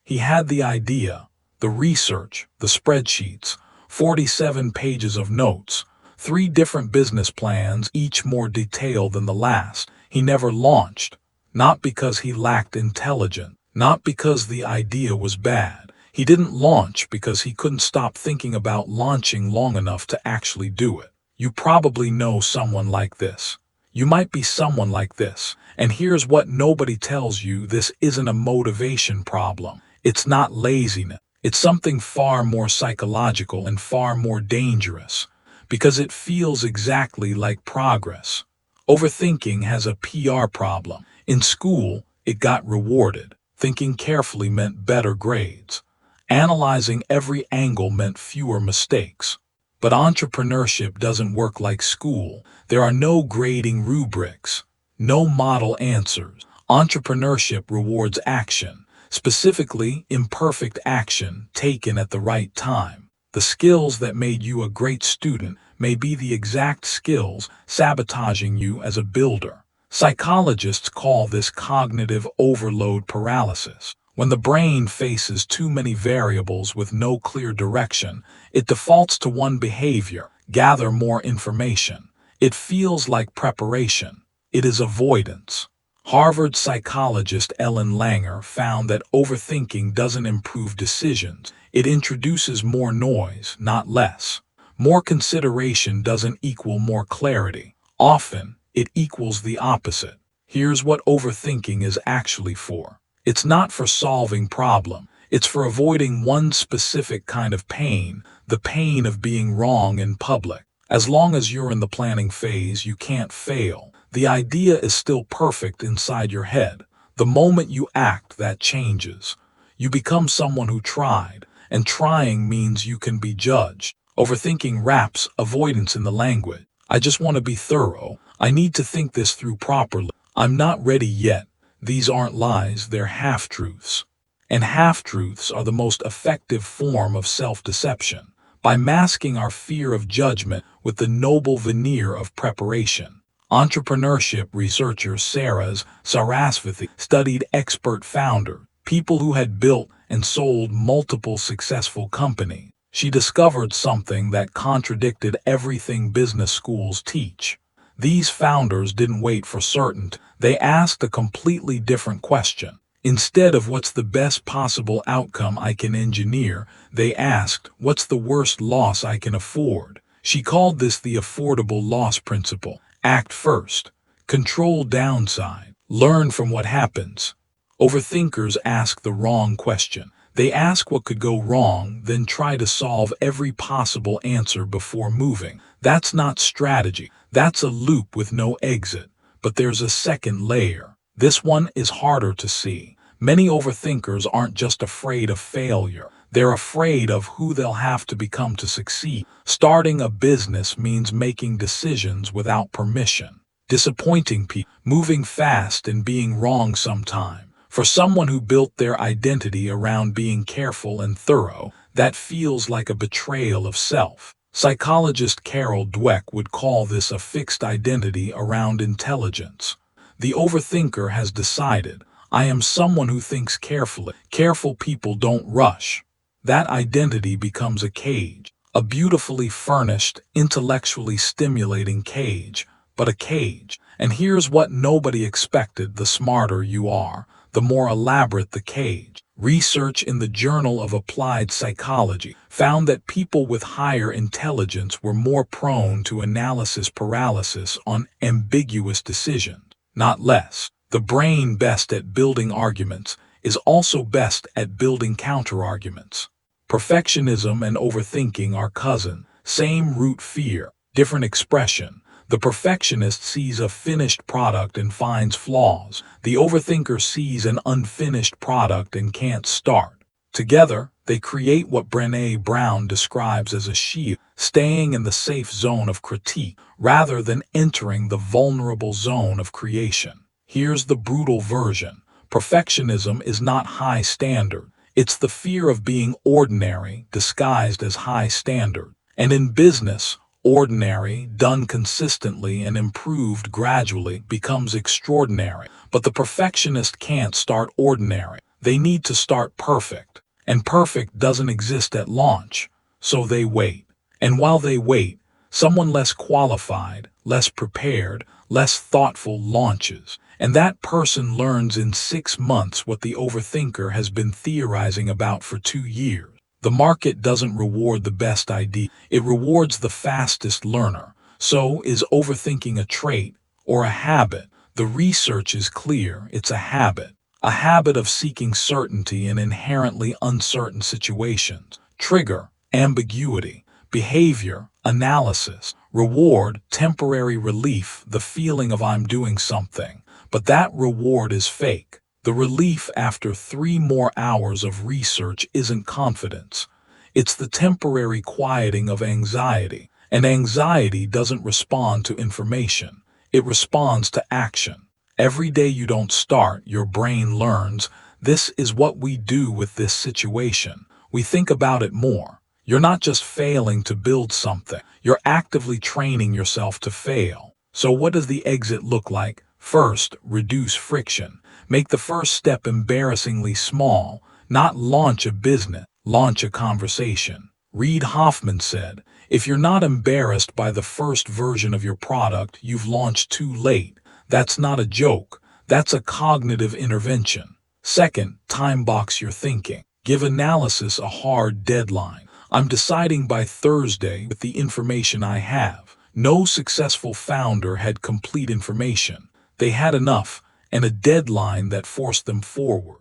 He had the idea, the research, the spreadsheets, 47 pages of notes, 3 different business plans, each more detailed than the last. He never launched, not because he lacked intelligence, not because the idea was bad. He didn't launch because he couldn't stop thinking about launching long enough to actually do it. You probably know someone like this. You might be someone like this. And here's what nobody tells you: this isn't a motivation problem. It's not laziness. It's something far more psychological and far more dangerous, because it feels exactly like progress. Overthinking has a PR problem. In school, it got rewarded. Thinking carefully meant better grades. Analyzing every angle meant fewer mistakes. But entrepreneurship doesn't work like school. There are no grading rubrics, no model answers. Entrepreneurship rewards action, specifically imperfect action taken at the right time. The skills that made you a great student may be the exact skills sabotaging you as a builder. Psychologists call this cognitive overload paralysis. When the brain faces too many variables with no clear direction, it defaults to one behavior: gather more information. It feels like preparation. It is avoidance. Harvard psychologist Ellen Langer found that overthinking doesn't improve decisions. It introduces more noise, not less. More consideration doesn't equal more clarity. Often, it equals the opposite. Here's what overthinking is actually for. It's not for solving problem. It's for avoiding one specific kind of pain, the pain of being wrong in public. As long as you're in the planning phase, you can't fail. The idea is still perfect inside your head. The moment you act, that changes. You become someone who tried, and trying means you can be judged. Overthinking wraps avoidance in the language. I just want to be thorough. I need to think this through properly. I'm not ready yet. These aren't lies, they're half-truths. And half-truths are the most effective form of self-deception, by masking our fear of judgment with the noble veneer of preparation. Entrepreneurship researcher Sarah Sarasvathy studied expert founders, people who had built and sold multiple successful companies. She discovered something that contradicted everything business schools teach. These founders didn't wait for certainty. They asked a completely different question. Instead of what's the best possible outcome I can engineer, they asked, what's the worst loss I can afford? She called this the affordable loss principle. Act first. Control downside. Learn from what happens. Overthinkers ask the wrong question. They ask what could go wrong, then try to solve every possible answer before moving. That's not strategy. That's a loop with no exit. But there's a second layer. This one is harder to see. Many overthinkers aren't just afraid of failure. They're afraid of who they'll have to become to succeed. Starting a business means making decisions without permission, disappointing people, moving fast and being wrong sometime. For someone who built their identity around being careful and thorough, that feels like a betrayal of self. Psychologist Carol Dweck would call this a fixed identity around intelligence. The overthinker has decided, I am someone who thinks carefully. Careful people don't rush. That identity becomes a cage, a beautifully furnished, intellectually stimulating cage, but a cage. And here's what nobody expected: the smarter you are, the more elaborate the cage. Research in the Journal of Applied Psychology found that people with higher intelligence were more prone to analysis paralysis on ambiguous decisions, not less. The brain best at building arguments is also best at building counterarguments. Perfectionism and overthinking are cousin, same root fear, different expression. The perfectionist sees a finished product and finds flaws. The overthinker sees an unfinished product and can't start. Together, they create what Brené Brown describes as a shield, staying in the safe zone of critique rather than entering the vulnerable zone of creation. Here's the brutal version. Perfectionism is not high standard. It's the fear of being ordinary disguised as high standard. And in business, ordinary, done consistently and improved gradually, becomes extraordinary. But the perfectionist can't start ordinary. They need to start perfect, and perfect doesn't exist at launch, so they wait. And while they wait, someone less qualified, less prepared, less thoughtful launches. And that person learns in 6 months what the overthinker has been theorizing about for 2 years. The market doesn't reward the best idea, it rewards the fastest learner. So, is overthinking a trait or a habit? The research is clear, it's a habit. A habit of seeking certainty in inherently uncertain situations. Trigger, ambiguity. Behavior, analysis. Reward, temporary relief, the feeling of I'm doing something. But that reward is fake. The relief after 3 more hours of research isn't confidence. It's the temporary quieting of anxiety. And anxiety doesn't respond to information. It responds to action. Every day you don't start, your brain learns, this is what we do with this situation. We think about it more. You're not just failing to build something, you're actively training yourself to fail. So what does the exit look like? First, reduce friction. Make the first step embarrassingly small. Not launch a business, launch a conversation. Reid Hoffman said, if you're not embarrassed by the first version of your product, you've launched too late. That's not a joke. That's a cognitive intervention. Second, time box your thinking. Give analysis a hard deadline. I'm deciding by Thursday with the information I have. No successful founder had complete information. They had enough and a deadline that forced them forward.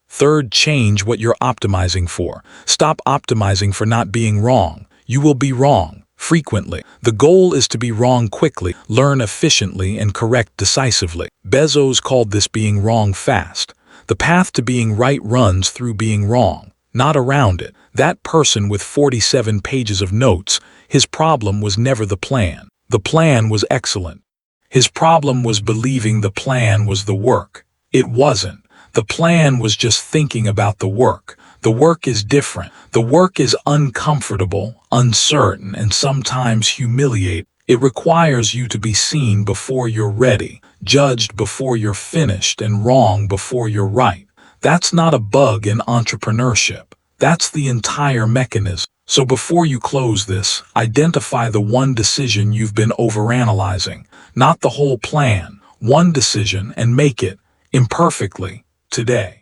Third, change what you're optimizing for. Stop optimizing for not being wrong. You will be wrong, frequently. The goal is to be wrong quickly, learn efficiently, and correct decisively. Bezos called this being wrong fast. The path to being right runs through being wrong, not around it. That person with 47 pages of notes, his problem was never the plan. The plan was excellent. His problem was believing the plan was the work. It wasn't. The plan was just thinking about the work. The work is different. The work is uncomfortable, uncertain, and sometimes humiliating. It requires you to be seen before you're ready, judged before you're finished, and wrong before you're right. That's not a bug in entrepreneurship. That's the entire mechanism. So before you close this, identify the one decision you've been overanalyzing, not the whole plan. One decision, and make it, imperfectly, today.